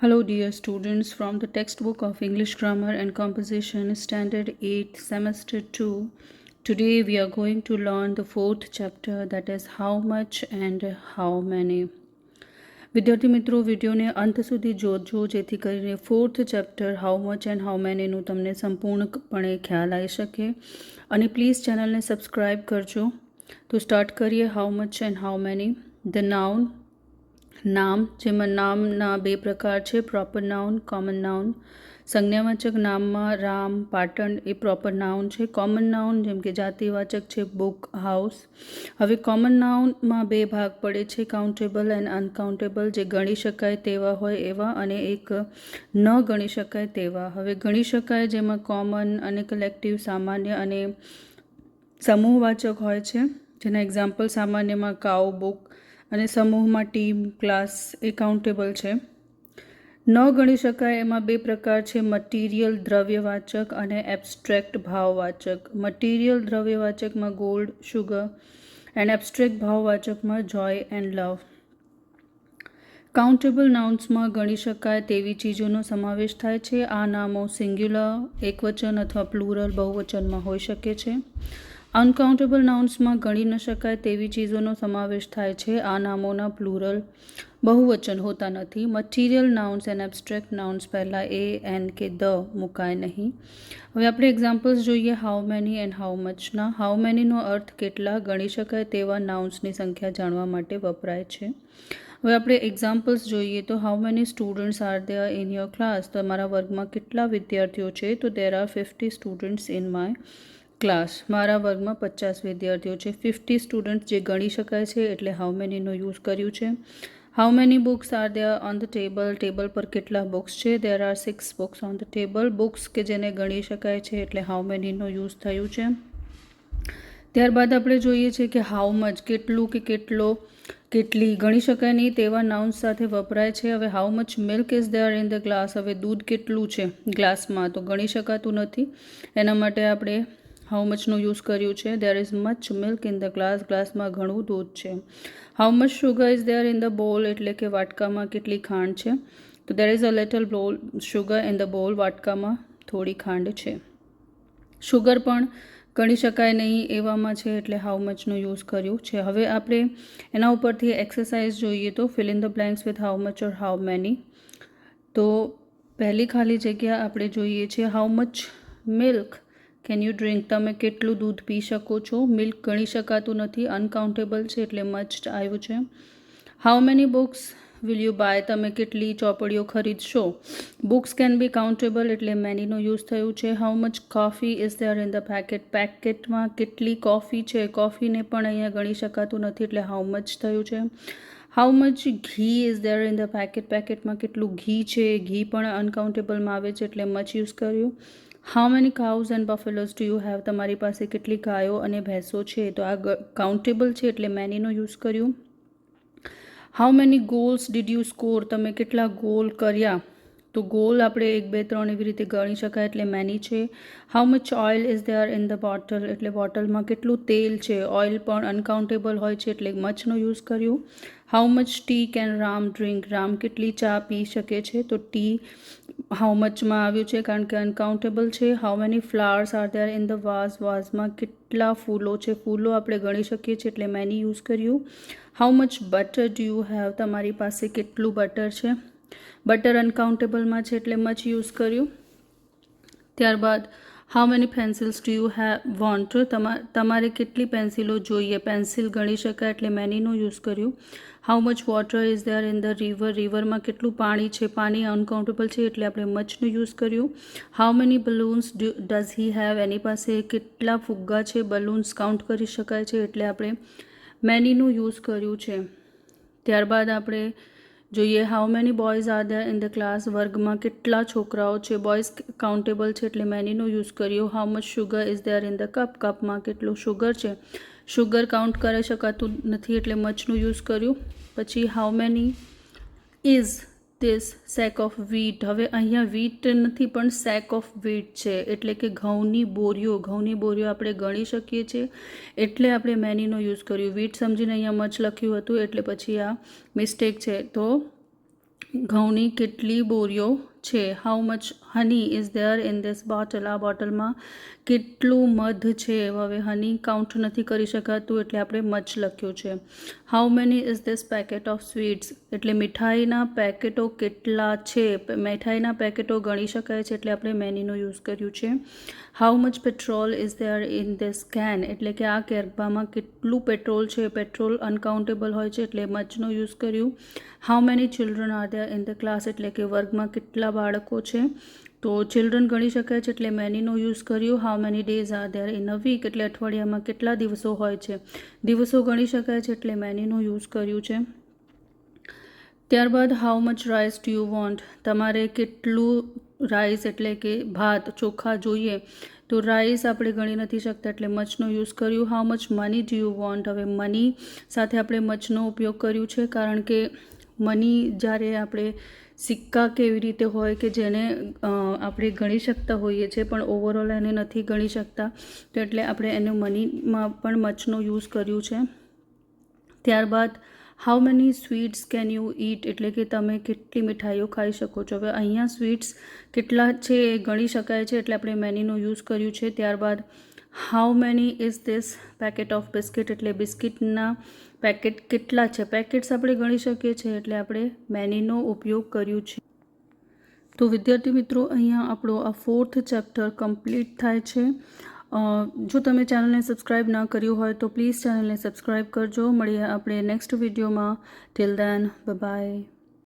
Hello, dear students, from the textbook of English Grammar and Composition, Standard 8, Semester 2. Today we are going to learn the fourth chapter, that is how much and how many. વિદ્યાર્થી મિત્રો, વિડીયોને અંત સુધી જોજો જેથી કરીને fourth chapter how much and how મેનીનું તમને સંપૂર્ણપણે ખ્યાલ આવી શકે અને પ્લીઝ ચેનલને સબસ્ક્રાઈબ કરજો. તો સ્ટાર્ટ કરીએ. How much and how many. The noun, નામ, જેમાં નામના બે પ્રકાર છે, પ્રોપર નાઉન, કોમન નાઉન. સંજ્ઞાવાચક નામમાં રામ, પાટણ એ પ્રોપર નાઉન છે. કોમન નાઉન જેમ કે જાતિવાચક છે, બુક, હાઉસ. હવે કોમન નાઉનમાં બે ભાગ પડે છે, કાઉન્ટેબલ એન્ડ અનકાઉન્ટેબલ, જે ગણી શકાય તેવા હોય એવા અને એક ન ગણી શકાય તેવા. હવે ગણી શકાય જેમાં કોમન અને કલેક્ટિવ, સામાન્ય અને સમૂહવાચક હોય છે, જેના એક્ઝામ્પલ સામાન્યમાં કાઉ, બુક અને સમૂહમાં ટીમ, ક્લાસ એ કાઉન્ટેબલ છે. ન ગણી શકાય એમાં બે પ્રકાર છે, મટીરિયલ દ્રવ્યવાચક અને એબ્સ્ટ્રેક્ટ ભાવવાચક. મટીરિયલ દ્રવ્યવાચકમાં ગોલ્ડ, શુગર એન્ડ એબ્સ્ટ્રેક્ટ ભાવવાચકમાં જોય એન્ડ લવ. કાઉન્ટેબલ નાઉન્સમાં ગણી શકાય તેવી ચીજોનો સમાવેશ થાય છે. આ નામો સિંગ્યુલર, એકવચન અથવા પ્લુરલ, બહુવચનમાં હોઈ શકે છે. અનકાઉન્ટેબલ નાઉન્સમાં ગણી ન શકાય તેવી ચીજોનો સમાવેશ થાય છે. આ નામોના પ્લુરલ, બહુવચન હોતા નથી. Material nouns and abstract nouns પહેલાં એ, એન કે ધ મુકાય નહીં. હવે આપણે એક્ઝામ્પલ્સ જોઈએ હાઉ મેની એન્ડ હાઉ મચના. હાઉ મેનીનો અર્થ કેટલા, ગણી શકાય તેવા નાઉન્સની સંખ્યા જાણવા માટે વપરાય છે. હવે આપણે એક્ઝામ્પલ્સ જોઈએ તો how many students are there in your class. તમારા વર્ગમાં કેટલા વિદ્યાર્થીઓ છે? તો there are 50 students in my class. મારા વર્ગમાં 50 વિદ્યાર્થીઓ છે. 50 સ્ટુડન્ટ્સ જે ગણી શકાય છે એટલે હાઉ મેનીનો યુઝ કર્યું છે. How many books are there on the table. Table પર કેટલા બુક્સ છે? There are 6 books on the table. Books કે જેને ગણી શકાય છે એટલે હાઉ મેનીનો યુઝ થયું છે. ત્યારબાદ આપણે જોઈએ છે કે હાઉ મચ, કેટલું કે કેટલો, કેટલી, ગણી શકાય નહીં તેવા નાઉન્સ સાથે વપરાય છે. હવે how much milk is there in the glass. હવે દૂધ કેટલું છે ગ્લાસમાં, તો ગણી શકાતું નથી, એના માટે આપણે હાઉ મચનો યુઝ કર્યું છે. There is much milk in the glass. ગ્લાસમાં ઘણું દૂધ છે. How much sugar is there in the bowl, એટલે કે વાટકામાં કેટલી ખાંડ છે? તો there is a little bowl sugar in the bowl. વાટકામાં થોડી ખાંડ છે. શુગર પણ ગણી શકાય નહીં એવામાં છે એટલે હાઉ મચનો યુઝ કર્યું છે. હવે આપણે એના ઉપરથી એક્સરસાઇઝ જોઈએ તો fill in the blanks with how much or how many. તો પહેલી ખાલી જગ્યા આપણે જોઈએ છે how much milk can you drink. તમે કેટલું દૂધ પી શકો છો? મિલ્ક ગણી શકાતું નથી, અનકાઉન્ટેબલ છે એટલે મચ આવ્યું છે. How many books will you buy. તમે કેટલી ચોપડીઓ ખરીદશો? બુક્સ કેન બી કાઉન્ટેબલ એટલે મેનીનો યુઝ થયું છે. How much coffee is there in the packet. પેકેટમાં કેટલી કોફી છે? કોફીને પણ અહીંયા ગણી શકાતું નથી એટલે હાઉ મચ થયું છે. How much ghee is there in the packet. પેકેટમાં કેટલું ઘી છે? ઘી પણ અનકાઉન્ટેબલમાં આવે છે એટલે મચ યુઝ કર્યું. How many cows and buffaloes do you have. તમારી પાસે કેટલી ગાયો અને ભેંસો છે? તો આ કાઉન્ટેબલ છે એટલે મેનીનો યુઝ કર્યું. How many goals did you score. તમે કેટલા ગોલ કર્યા? તો ગોલ આપણે 1, 2, 3 એવી રીતે ગણી શકાય એટલે મેની છે. How much oil is there in the bottle, એટલે બોટલમાં કેટલું તેલ છે? ઓઇલ પણ અનકાઉન્ટેબલ હોય છે એટલે મચનો યુઝ કર્યું. How much T can Ram drink. Ram કેટલી ચા પી શકે છે? તો ટી હાઉ મચમાં આવ્યું છે કારણ કે અનકાઉન્ટેબલ છે. How many flowers are there in the vase. વાઝમાં કેટલા ફૂલો છે? ફૂલો આપણે ગણી શકીએ છીએ એટલે મેની યુઝ કર્યું. How much butter do you have. તમારી પાસે કેટલું બટર છે? બટર અનકાઉન્ટેબલમાં છે એટલે મચ યુઝ કર્યું. ત્યારબાદ how many pencils do you have want. તમારે કેટલી પેન્સિલો જોઈએ? પેન્સિલ ગણી શકાય એટલે મેનીનો યુઝ કર્યું. How much water is there in the river. રિવરમાં કેટલું પાણી છે? પાણી અનકાઉન્ટેબલ છે એટલે આપણે મચનું યુઝ કર્યું. How many balloons does he have. એની પાસે કેટલા ફુગ્ગા છે? બલૂન્સ કાઉન્ટ કરી શકાય છે એટલે આપણે મેનીનું યુઝ કર્યું છે. ત્યારબાદ આપણે જોઈએ how many boys are there in the class. વર્ગમાં કેટલા છોકરાઓ છે? બોયઝ કાઉન્ટેબલ છે એટલે મેનીનો યુઝ કર્યો. How much sugar is there in the cup. કપમાં કેટલું શુગર છે? શુગર કાઉન્ટ કરી શકાતું નથી એટલે મચનું યુઝ કર્યું. પછી how many is this sack of wheat. હવે અહીંયા વીટ નથી પણ સેક ઓફ વીટ છે એટલે કે ઘઉંની બોરીઓ. ઘઉંની બોરીઓ આપણે ગણી શકીએ છીએ એટલે આપણે મેનીનો યુઝ કર્યું. વીટ સમજીને અહીંયા મચ લખ્યું હતું એટલે પછી આ મિસ્ટેક છે. તો ઘઉંની કેટલી બોરીઓ છે. How much honey is there in this bottle. આ બોટલમાં કેટલું મધ છે. હવે હની કાઉન્ટ નથી કરી શકાતું એટલે આપણે મચ લખ્યું છે. How many is this packet of sweets, એટલે મીઠાઈના પેકેટો કેટલા છે. મીઠાઈના પેકેટો ગણી શકાય છે એટલે આપણે મેનીનો યુઝ કર્યું છે. How much petrol is there in this can, એટલે કે આ કેરબામાં કેટલું પેટ્રોલ છે. પેટ્રોલ અનકાઉન્ટેબલ હોય છે એટલે મચનો યુઝ કર્યું. How many children are there in the class, એટલે કે વર્ગમાં કેટલા બાળકો છે. તો ચિલ્ડ્રન ગણી શકાય છે એટલે મેનીનો યુઝ કર્યું. How many days are there in a week, એટલે અઠવાડિયામાં કેટલા દિવસો હોય છે. દિવસો ગણી શકાય છે એટલે મેનીનો યુઝ કર્યું છે. ત્યારબાદ how much rice do you want, તમારે કેટલું રાઈસ એટલે કે ભાત ચોખા જોઈએ. તો રાઈસ આપણે ગણી નથી શકતા એટલે મચનો યુઝ કર્યું. How much money do you want, હવે મની સાથે આપણે મચનો ઉપયોગ કર્યું છે કારણ કે મની જ્યારે આપણે સિક્કા કેવી રીતે હોય કે જેને આપણે ગણી શકતા હોઈએ છીએ પણ ઓવરઓલ એને નથી ગણી શકતા, તો એટલે આપણે એને મનીમાં પણ મચનો યુઝ કર્યું છે. ત્યારબાદ how many sweets can you ઈટ, એટલે કે તમે કેટલી મીઠાઈઓ ખાઈ શકો છો. હવે અહીંયા સ્વીટ્સ કેટલા છે એ ગણી શકાય છે એટલે આપણે મેનીનો યુઝ કર્યું છે. ત્યારબાદ how many is this packet of biscuit, એટલે બિસ્કિટના પેકેટ કેટલા છે. પેકેટ્સ આપણે ગણી શકીએ છીએ એટલે આપણે મેનીનો ઉપયોગ કર્યું છે. તો વિદ્યાર્થી મિત્રો, અહીંયા આપણો આ 4th ચેપ્ટર કમ્પ્લીટ થાય છે. જો તમે ચેનલને સબસ્ક્રાઈબ ના કર્યું હોય તો પ્લીઝ ચેનલને સબસ્ક્રાઈબ કરજો. મળીએ આપણે નેક્સ્ટ વિડીયોમાં. Till then, bye bye.